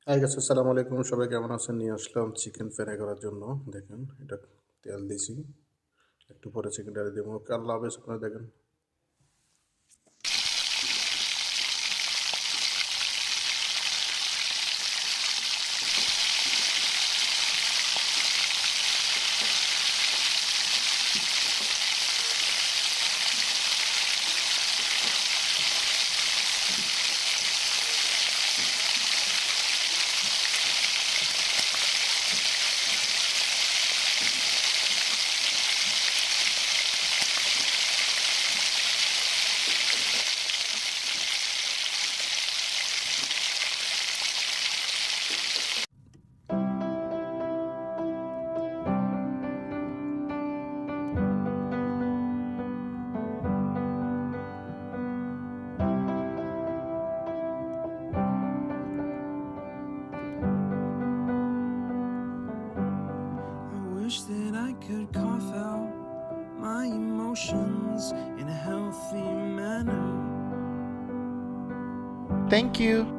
Hi guys, আসসালামু আলাইকুম। সবাই কেমন আছেন? নিয়ে আসলাম চিকেন ফ্রাই করার জন্য। দেখেন, এটা তেল দিছি, একটু পরে চিকেনটা দেবো। ওকে, আল্লাহ হাফেজ। আপনারা দেখেন। I wish that I could cough out my emotions in a healthy manner. Thank you.